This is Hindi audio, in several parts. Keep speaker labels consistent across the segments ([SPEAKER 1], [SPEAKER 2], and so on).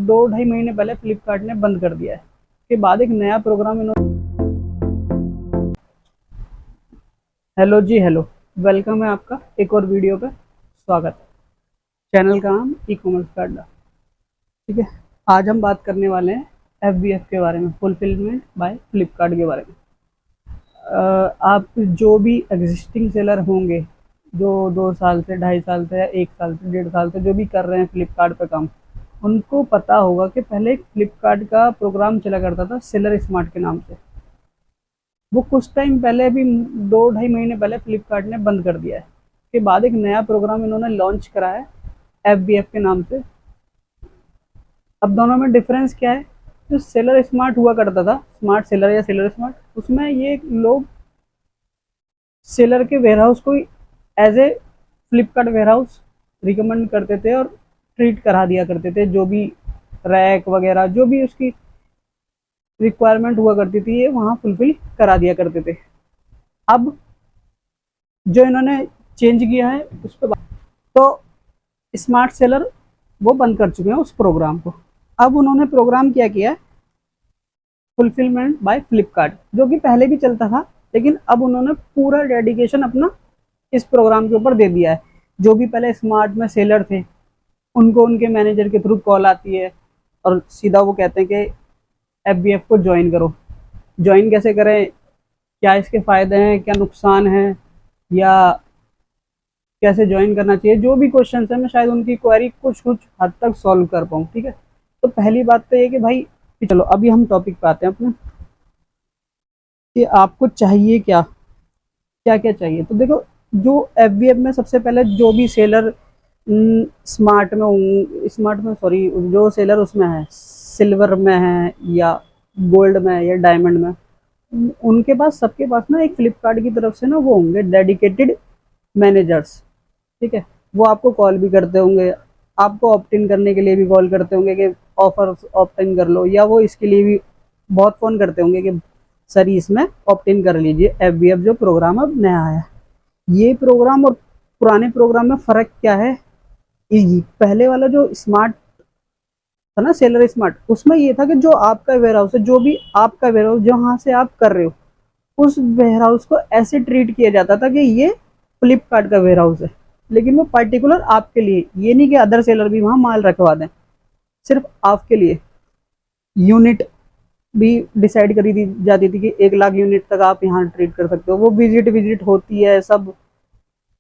[SPEAKER 1] 2 ढाई महीने पहले फ्लिपकार्ट ने बंद कर दिया है। उसके बाद एक नया प्रोग्राम इन्होंने। हेलो जी, हेलो, वेलकम है आपका एक और वीडियो पे स्वागत है। चैनल का नाम ई कॉमर्स का अड्डा। ठीक है, आज हम बात करने वाले हैं FBF के बारे में, फुलफिलमेंट बाय फ्लिपकार्ट के बारे में। आप जो भी एग्जिस्टिंग सेलर होंगे, जो 2 साल से, 2.5 साल से या 1 साल से, 1.5 साल से जो भी कर रहे हैं फ्लिपकार्ट पे काम, उनको पता होगा कि पहले एक फ्लिपकार्ट का प्रोग्राम चला करता था सेलर स्मार्ट के नाम से। वो कुछ टाइम पहले भी 2 ढाई महीने पहले फ्लिपकार्ट ने बंद कर दिया है। उसके बाद एक नया प्रोग्राम इन्होंने लॉन्च करा है FBF के नाम से। अब दोनों में डिफरेंस क्या है? जो सेलर स्मार्ट हुआ करता था, स्मार्ट सेलर या सेलर स्मार्ट, उसमें ये लोग सेलर के वेयरहाउस को as a Flipkart warehouse recommend करते थे और ट्रीट करा दिया करते थे। जो भी रैक वगैरह, जो भी उसकी रिक्वायरमेंट हुआ करती थी, ये वहाँ फुलफिल करा दिया करते थे। अब जो इन्होंने चेंज किया है उस पर तो स्मार्ट सेलर वो बंद कर चुके हैं उस प्रोग्राम को। अब उन्होंने प्रोग्राम क्या किया है, फुलफिलमेंट बाय फ्लिपकार्ट, जो कि पहले भी चलता था, लेकिन अब उन्होंने पूरा डेडिकेशन अपना इस प्रोग्राम के ऊपर दे दिया है। जो भी पहले स्मार्ट में सेलर थे, उनको उनके मैनेजर के थ्रू कॉल आती है और सीधा वो कहते हैं कि FBF को ज्वाइन करो। ज्वाइन कैसे करें, क्या इसके फ़ायदे हैं, क्या नुकसान है, या कैसे ज्वाइन करना चाहिए, जो भी क्वेश्चन है, मैं शायद उनकी क्वेरी कुछ हद तक सॉल्व कर पाऊँ। ठीक है, तो पहली बात तो ये कि भाई चलो अभी हम टॉपिक पे आते हैं अपने, कि आपको चाहिए क्या क्या क्या चाहिए। तो देखो, जो FBF में सबसे पहले जो भी सेलर स्मार्ट में सॉरी, जो सेलर उसमें है, सिल्वर में है या गोल्ड में या डायमंड में, उनके पास, सबके पास ना एक फ्लिपकार्ट की तरफ से ना वो होंगे डेडिकेटेड मैनेजर्स। ठीक है, वो आपको कॉल भी करते होंगे, आपको ऑप्ट इन करने के लिए भी कॉल करते होंगे कि ऑफर ऑप्ट इन कर लो, या वो इसके लिए भी बहुत फ़ोन करते होंगे कि सर इसमें ऑप्ट इन कर लीजिए, FBF जो प्रोग्राम अब नया आया। ये प्रोग्राम और पुराने प्रोग्राम में फ़र्क क्या है? पहले वाला जो स्मार्ट था ना, सेलर स्मार्ट, उसमें ये था कि जो आपका वेयरहाउस है, जो भी आपका वेयरहाउस जहाँ से आप कर रहे हो, उस वेयरहाउस को ऐसे ट्रीट किया जाता था कि ये फ्लिपकार्ट का वेयरहाउस है, लेकिन वो पर्टिकुलर आपके लिए। ये नहीं कि अदर सेलर भी वहाँ माल रखवा दें, सिर्फ आपके लिए। यूनिट भी डिसाइड करी दी जाती थी कि 1 लाख यूनिट तक आप यहाँ ट्रीट कर सकते हो। वो विजिट होती है, सब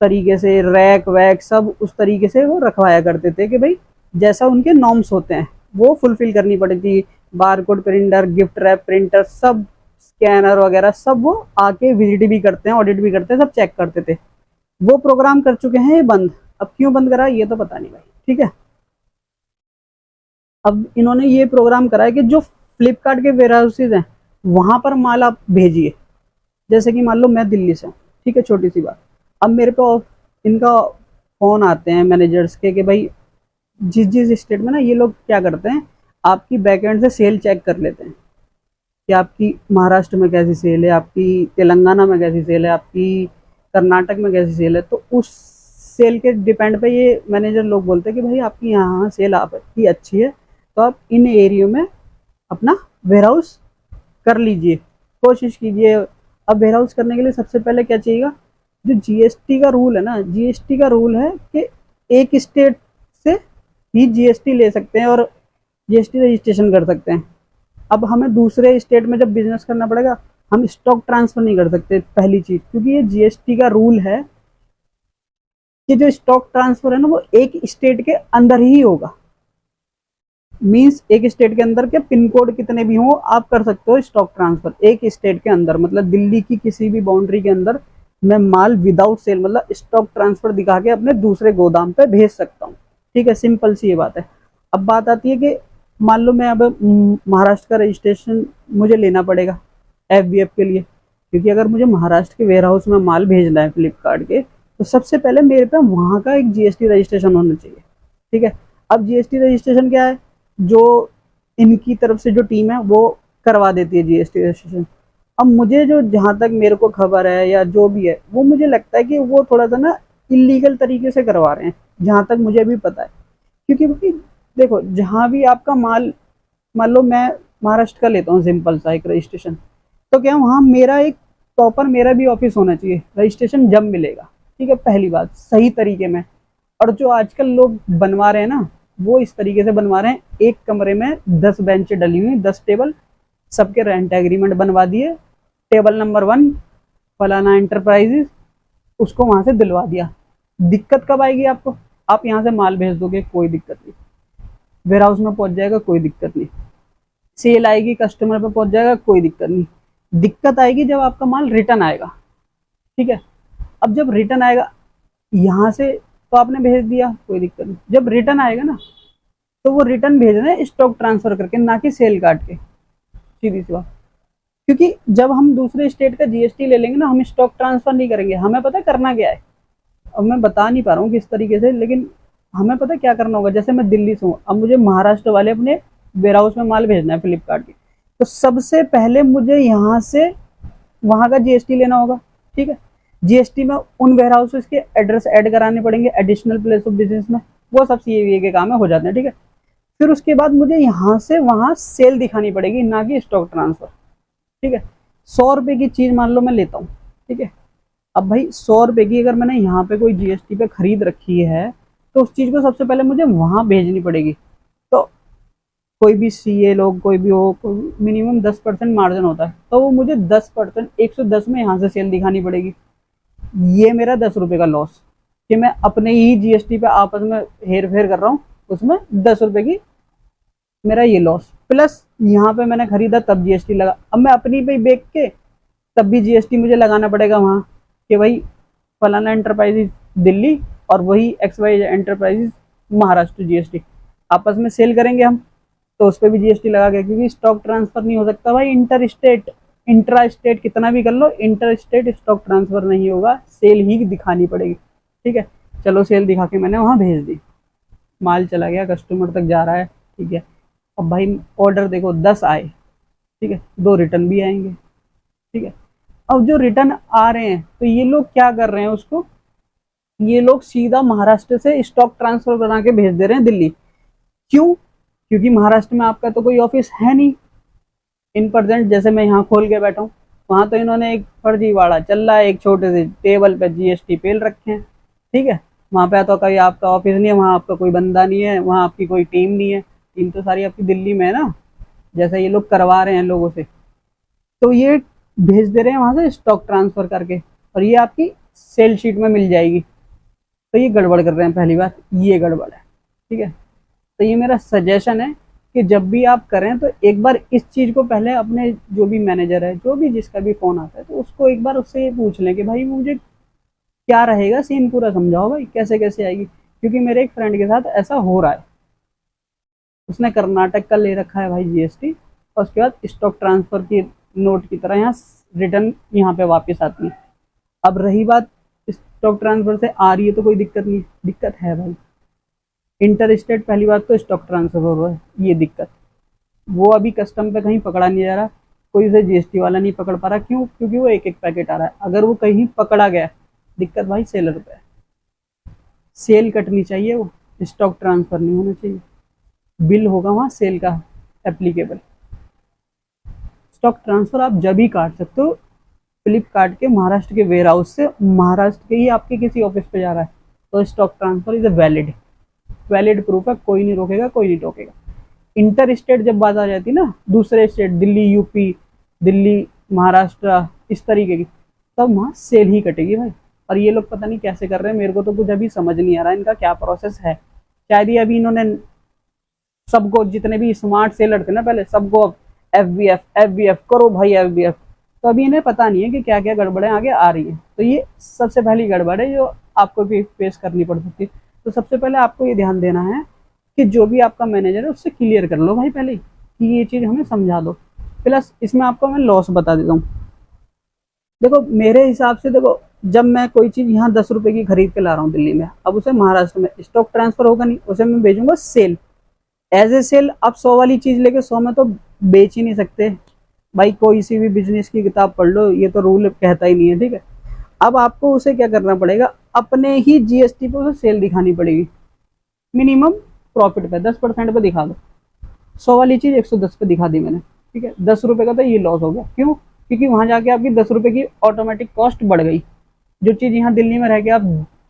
[SPEAKER 1] तरीके से रैक वैक सब उस तरीके से वो रखवाया करते थे कि भाई जैसा उनके नॉर्म्स होते हैं वो फुलफिल करनी पड़ती थी। Barcode printer, gift wrap printer, सब स्कैनर वगैरह सब वो आके विजिट भी करते हैं, ऑडिट भी करते हैं, सब चेक करते थे। वो प्रोग्राम कर चुके हैं ये बंद। अब क्यों बंद करा ये तो पता नहीं भाई। ठीक है, अब इन्होंने ये प्रोग्राम करा है कि जो फ्लिपकार्ट के वेयरहाउसेज हैं वहां पर माल आप भेजिए। जैसे कि मान लो मैं दिल्ली से हूँ, ठीक है, छोटी सी बात। अब मेरे को इनका फोन आते हैं मैनेजर्स के कि भाई जिस स्टेट में ना, ये लोग क्या करते हैं, आपकी बैकएंड से सेल चेक कर लेते हैं कि आपकी महाराष्ट्र में कैसी सेल है, आपकी तेलंगाना में कैसी सेल है, आपकी कर्नाटक में कैसी सेल है। तो उस सेल के डिपेंड पे ये मैनेजर लोग बोलते हैं कि भाई आपकी यहाँ सेल आपकी अच्छी है, तो आप इन एरियो में अपना वेयरहाउस कर लीजिए, कोशिश कीजिए। अब वेयरहाउस करने के लिए सबसे पहले क्या चाहिएगा, जो GST का रूल है ना, GST का रूल है कि एक स्टेट से ही GST ले सकते हैं और GST रजिस्ट्रेशन कर सकते हैं। अब हमें दूसरे स्टेट में जब बिजनेस करना पड़ेगा, हम स्टॉक ट्रांसफर नहीं कर सकते, पहली चीज, क्योंकि ये GST का रूल है कि जो स्टॉक ट्रांसफर है ना वो एक स्टेट के अंदर ही होगा। मींस एक स्टेट के अंदर के पिन कोड कितने भी हो आप कर सकते हो स्टॉक ट्रांसफर एक स्टेट के अंदर। मतलब दिल्ली की किसी भी बाउंड्री के अंदर मैं माल विदाउट सेल, मतलब स्टॉक ट्रांसफर दिखा के अपने दूसरे गोदाम पे भेज सकता हूँ। ठीक है, सिंपल सी ये बात है। अब बात आती है कि मान लो मैं अब महाराष्ट्र का रजिस्ट्रेशन मुझे लेना पड़ेगा FBF के लिए, क्योंकि अगर मुझे महाराष्ट्र के वेयरहाउस में माल भेजना है फ्लिपकार्ट के, तो सबसे पहले मेरे पे वहाँ का एक GST रजिस्ट्रेशन होना चाहिए। ठीक है, अब GST रजिस्ट्रेशन क्या है, जो इनकी तरफ से जो टीम है वो करवा देती है GST रजिस्ट्रेशन। अब मुझे जो, जहाँ तक मेरे को खबर है या जो भी है, वो मुझे लगता है कि वो थोड़ा सा ना इलीगल तरीके से करवा रहे हैं, जहाँ तक मुझे भी पता है। क्योंकि देखो जहां भी आपका माल, मान लो मैं महाराष्ट्र का लेता हूँ सिंपल सा एक रजिस्ट्रेशन, तो क्या वहां मेरा एक प्रॉपर मेरा भी ऑफिस होना चाहिए, रजिस्ट्रेशन जब मिलेगा, ठीक है, पहली बात सही तरीके में। और जो आजकल लोग बनवा रहे हैं ना, वो इस तरीके से बनवा रहे हैं, एक कमरे में 10 बेंचें डली हुई, 10 टेबल, सबके रेंट एग्रीमेंट बनवा दिए, टेबल नंबर 1 फलाना एंटरप्राइजेस, उसको वहां से दिलवा दिया। दिक्कत कब आएगी आपको? आप यहाँ से माल भेज दोगे, कोई दिक्कत नहीं, वेयर हाउस में पहुंच जाएगा, कोई दिक्कत नहीं, सेल आएगी, कस्टमर पे पहुंच जाएगा, कोई दिक्कत नहीं। दिक्कत आएगी जब आपका माल रिटर्न आएगा, ठीक है। अब जब रिटर्न आएगा यहाँ से, तो आपने भेज दिया, कोई दिक्कत नहीं, जब रिटर्न आएगा ना, तो वो रिटर्न भेज रहे हैं स्टॉक ट्रांसफर करके, ना कि सेल काट के, सीधी सी बात। क्योंकि जब हम दूसरे स्टेट का जीएसटी ले लेंगे ना, हम स्टॉक ट्रांसफर नहीं करेंगे, हमें पता करना क्या है। अब मैं बता नहीं पा रहा हूँ किस तरीके से, लेकिन हमें पता क्या करना होगा। जैसे मैं दिल्ली से हूँ, अब मुझे महाराष्ट्र वाले अपने वेयर हाउस में माल भेजना है फ्लिपकार्ट के, तो सबसे पहले मुझे यहाँ से वहां का जीएसटी लेना होगा, ठीक है। जीएसटी में उन वेयर हाउसेस के एड्रेस ऐड कराने पड़ेंगे, एडिशनल प्लेस ऑफ बिजनेस में, वो सब सीएवीए के काम है, हो जाते हैं, ठीक है। फिर उसके बाद मुझे यहाँ से वहां सेल दिखानी पड़ेगी, ना कि स्टॉक ट्रांसफर, ठीक है। 100 रुपए की चीज मान लो मैं लेता हूँ, ठीक है। अब भाई 100 रुपए की अगर मैंने यहाँ पे कोई जीएसटी पे खरीद रखी है, तो उस चीज को सबसे पहले मुझे वहां भेजनी पड़ेगी। तो कोई भी सीए लोग, कोई भी हो, मिनिमम 10% मार्जिन होता है, तो वो मुझे 10%, 110 में यहाँ से सेल दिखानी पड़ेगी। ये मेरा 10 रुपए का लॉस, कि मैं अपने ही जीएसटी पे आपस में हेर फेर कर रहा हूँ, उसमें 10 रुपए की मेरा ये लॉस। प्लस यहाँ पे मैंने खरीदा तब जीएसटी लगा, अब मैं अपनी पे बेच के तब भी जीएसटी मुझे लगाना पड़ेगा वहाँ, कि भाई फलाना एंटरप्राइजेज दिल्ली और वही XY एंटरप्राइजेज महाराष्ट्र, जीएसटी आपस में सेल करेंगे हम, तो उस पर भी जीएसटी लगा के, क्योंकि स्टॉक ट्रांसफर नहीं हो सकता भाई इंटर स्टेट, इंट्रा स्टेट कितना भी कर लो, इंटर स्टेट स्टॉक ट्रांसफर नहीं होगा, सेल ही दिखानी पड़ेगी, ठीक है। चलो सेल दिखा के मैंने वहाँ भेज दी, माल चला गया, कस्टमर तक जा रहा है, ठीक है। अब भाई ऑर्डर देखो 10 आए, ठीक है, 2 रिटर्न भी आएंगे, ठीक है। अब जो रिटर्न आ रहे हैं, तो ये लोग क्या कर रहे हैं उसको, ये लोग सीधा महाराष्ट्र से स्टॉक ट्रांसफर बना के भेज दे रहे हैं दिल्ली। क्यों? क्योंकि महाराष्ट्र में आपका तो कोई ऑफिस है नहीं इन प्रेजेंट, जैसे मैं यहाँ खोल के बैठा हूँ, वहां तो इन्होंने एक फर्जीवाड़ा चल रहा है, एक छोटे से टेबल पे जीएसटी पेल रखे हैं, ठीक है। वहां पे तो कहीं आपका ऑफिस नहीं है, वहां आपका कोई बंदा नहीं है, वहां आपकी कोई टीम नहीं है, टीम तो सारी आपकी दिल्ली में है ना, जैसे ये लोग करवा रहे हैं लोगों से, तो ये भेज दे रहे हैं वहां से स्टॉक ट्रांसफर करके, और ये आपकी सेल शीट में मिल जाएगी। तो ये गड़बड़ कर रहे हैं, पहली बात ये गड़बड़ है, ठीक है। तो ये मेरा सजेशन है कि जब भी आप करें, तो एक बार इस चीज को पहले अपने जो भी मैनेजर है, जो भी जिसका भी फोन आता है, तो उसको एक बार उससे ये पूछ लें कि भाई मुझे क्या रहेगा, सीन पूरा समझाओ भाई, कैसे कैसे आएगी। क्योंकि मेरे एक फ्रेंड के साथ ऐसा हो रहा है, उसने कर्नाटक का ले रखा है भाई जीएसटी, और उसके बाद स्टॉक ट्रांसफर की नोट की तरह यहाँ रिटर्न यहाँ पे वापस आती है। अब रही बात स्टॉक ट्रांसफर से आ रही है तो कोई दिक्कत नहीं, दिक्कत है भाई इंटर स्टेट, पहली बात तो स्टॉक ट्रांसफर हो रहा है, ये दिक्कत, वो अभी कस्टम पे कहीं पकड़ा नहीं जा रहा, कोई उसे जीएसटी वाला नहीं पकड़ पा रहा। क्यों? क्योंकि वो एक एक पैकेट आ रहा है, अगर वो कहीं पकड़ा गया, दिक्कत भाई सेलर पे है, सेल कटनी चाहिए, वो स्टॉक ट्रांसफर नहीं होना चाहिए, बिल होगा वहाँ सेल का एप्लीकेबल। स्टॉक ट्रांसफर आप जब ही काट सकते हो फ्लिपकार्ट के महाराष्ट्र के वेयर हाउस से, महाराष्ट्र के ही आपके किसी ऑफिस पे जा रहा है, तो stock transfer is a valid proof है, कोई नहीं रोकेगा, कोई नहीं टोकेगा। इंटर स्टेट जब बात आ जाती है ना, दूसरे स्टेट, दिल्ली यूपी, दिल्ली महाराष्ट्र, इस तरीके की, तब वहाँ सेल ही कटेगी भाई। और ये लोग पता नहीं कैसे कर रहे हैं, मेरे को तो कुछ अभी समझ नहीं आ रहा इनका क्या प्रोसेस है। शायद ही अभी इन्होंने सबको, जितने भी स्मार्ट सेलर थे ना पहले, सबको एफ करो भाई, एफ, तो अभी इन्हें पता नहीं है कि क्या क्या गड़बड़ें आगे आ रही है। तो ये सबसे पहली गड़बड़ है जो आपको भी फेस करनी पड़ सकती है। तो सबसे पहले आपको ये ध्यान देना है कि जो भी आपका मैनेजर है उससे क्लियर कर लो भाई पहले ही, कि ये चीज़ हमें समझा दो। प्लस इसमें आपको मैं लॉस बता देता हूँ। देखो मेरे हिसाब से, देखो जब मैं कोई चीज़ यहाँ 10 रुपए की खरीद के ला रहा हूँ दिल्ली में, अब उसे महाराष्ट्र में स्टॉक ट्रांसफर होगा नहीं, उसे मैं भेजूंगा सेल, एज ए सेल। आप 100 वाली चीज़ लेके 100 में तो बेच ही नहीं सकते भाई, कोई सी भी बिजनेस की किताब पढ़ लो, ये तो रूल कहता ही नहीं है, ठीक है। अब आपको उसे क्या करना पड़ेगा, अपने ही जीएसटी पे उसे सेल दिखानी पड़ेगी, मिनिमम प्रॉफिट पे 10% पे दिखा दो, 100 वाली चीज 110 पे दिखा दी मैंने, ठीक है, 10 रुपए का तो ये लॉस हो गया। क्यों? क्योंकि वहां जाके आपकी 10 रुपए की ऑटोमेटिक कॉस्ट बढ़ गई। जो चीज यहाँ दिल्ली में रह के आप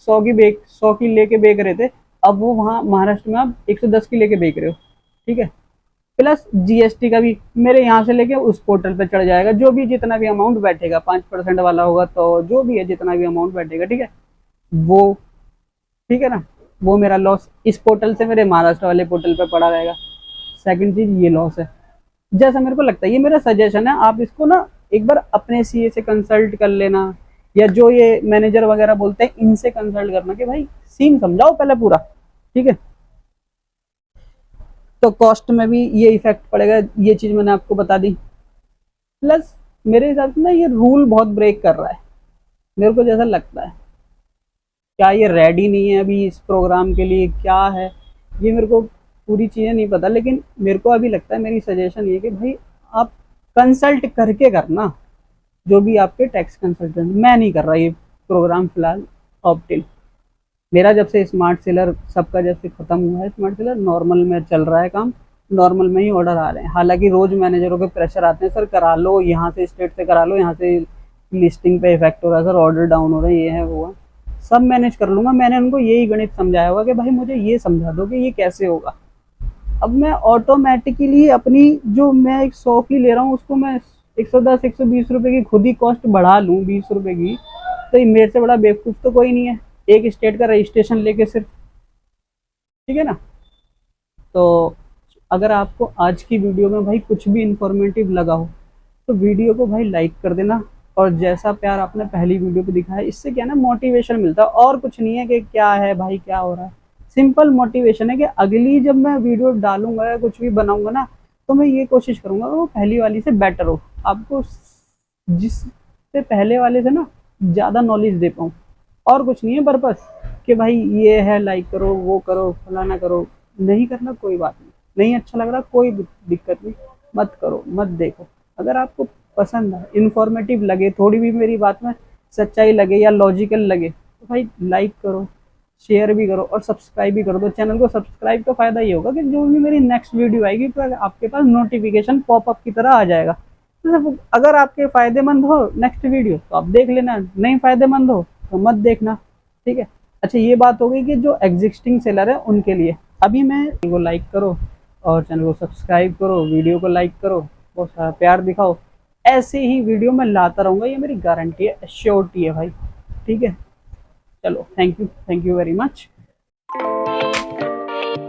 [SPEAKER 1] 100 की लेके बेच रहे थे, अब वो वहाँ महाराष्ट्र में आप 110 की लेके बेच रहे हो, ठीक है। प्लस जीएसटी का भी मेरे यहाँ से लेके उस पोर्टल पे चढ़ जाएगा, जो भी जितना भी अमाउंट बैठेगा, 5% वाला होगा तो जो भी है जितना भी अमाउंट बैठेगा, ठीक है, वो, ठीक है ना, वो मेरा लॉस इस पोर्टल से मेरे महाराष्ट्र वाले पोर्टल पे पड़ा रहेगा। सेकंड चीज ये लॉस है, जैसा मेरे को लगता है, ये मेरा सजेशन है, आप इसको ना एक बार अपने सीए से कंसल्ट कर लेना, या जो ये मैनेजर वगैरह बोलते हैं इनसे कंसल्ट करना कि भाई सीन समझाओ पहले पूरा, ठीक है। तो कॉस्ट में भी ये इफेक्ट पड़ेगा, ये चीज मैंने आपको बता दी। प्लस मेरे हिसाब से ना ये रूल बहुत ब्रेक कर रहा है, मेरे को जैसा लगता है। क्या ये रेडी नहीं है अभी इस प्रोग्राम के लिए, क्या है ये मेरे को पूरी चीज़ें नहीं पता, लेकिन मेरे को अभी लगता है, मेरी सजेशन ये कि भाई आप कंसल्ट करके करना, जो भी आपके टैक्स कंसल्टेंट। मैं नहीं कर रहा ये प्रोग्राम फिलहाल ऑप्टिल। मेरा जब से स्मार्ट सेलर सबका जब से ख़त्म हुआ है, स्मार्ट सेलर नॉर्मल में चल रहा है काम, नॉर्मल में ही ऑर्डर आ रहे हैं। हालांकि रोज़ मैनेजरों के प्रेशर आते हैं, सर करा लो, यहाँ से स्टेट से करा लो, यहाँ से लिस्टिंग पे इफेक्ट हो रहा है, सर ऑर्डर डाउन हो रहा है, ये है वो है, सब मैनेज कर लूँगा। मैंने उनको यही गणित समझाया होगा कि भाई मुझे ये समझा दो कि ये कैसे होगा। अब मैं ऑटोमेटिकली अपनी जो मैं एक 100 की ले रहा हूँ उसको मैं 110 120 रुपए की खुद ही कॉस्ट बढ़ा लूँ 20 रुपए की, तो ये मेरे से बड़ा बेवकूफ़ तो कोई नहीं है, एक स्टेट का रजिस्ट्रेशन लेके सिर्फ, ठीक है ना। तो अगर आपको आज की वीडियो में भाई कुछ भी इंफॉर्मेटिव लगा हो तो वीडियो को भाई लाइक कर देना, और जैसा प्यार आपने पहली वीडियो पे दिखाया, इससे क्या ना मोटिवेशन मिलता है, और कुछ नहीं है कि क्या है भाई क्या हो रहा है, सिंपल मोटिवेशन है कि अगली जब मैं वीडियो डालूंगा या कुछ भी बनाऊंगा ना, तो मैं ये कोशिश करूंगा वो पहली वाली से बेटर हो, आपको जिससे पहले वाले से ना ज़्यादा नॉलेज दे पाऊँ। और कुछ नहीं है पर्पस कि भाई ये है लाइक करो, वो करो, फलाना करो, नहीं करना कोई बात नहीं, नहीं अच्छा लग रहा कोई दिक्कत नहीं, मत करो, मत देखो। अगर आपको पसंद है, इन्फॉर्मेटिव लगे, थोड़ी भी मेरी बात में सच्चाई लगे या लॉजिकल लगे, तो भाई लाइक करो, शेयर भी करो और सब्सक्राइब भी कर दो चैनल को। सब्सक्राइब का फायदा ये होगा कि जो भी मेरी नेक्स्ट वीडियो आएगी तो आपके पास नोटिफिकेशन पॉपअप की तरह आ जाएगा। तो अगर आपके फायदेमंद हो नेक्स्ट वीडियो तो आप देख लेना, नहीं फायदेमंद हो तो मत देखना, ठीक है। अच्छा ये बात हो गई कि जो एग्जिस्टिंग सेलर है उनके लिए। अभी मैं को लाइक करो और चैनल को सब्सक्राइब करो, वीडियो को लाइक करो, बहुत सारा प्यार दिखाओ, ऐसे ही वीडियो मैं लाता रहूँगा, ये मेरी गारंटी है, श्योरिटी है भाई, ठीक है। चलो थैंक यू वेरी मच।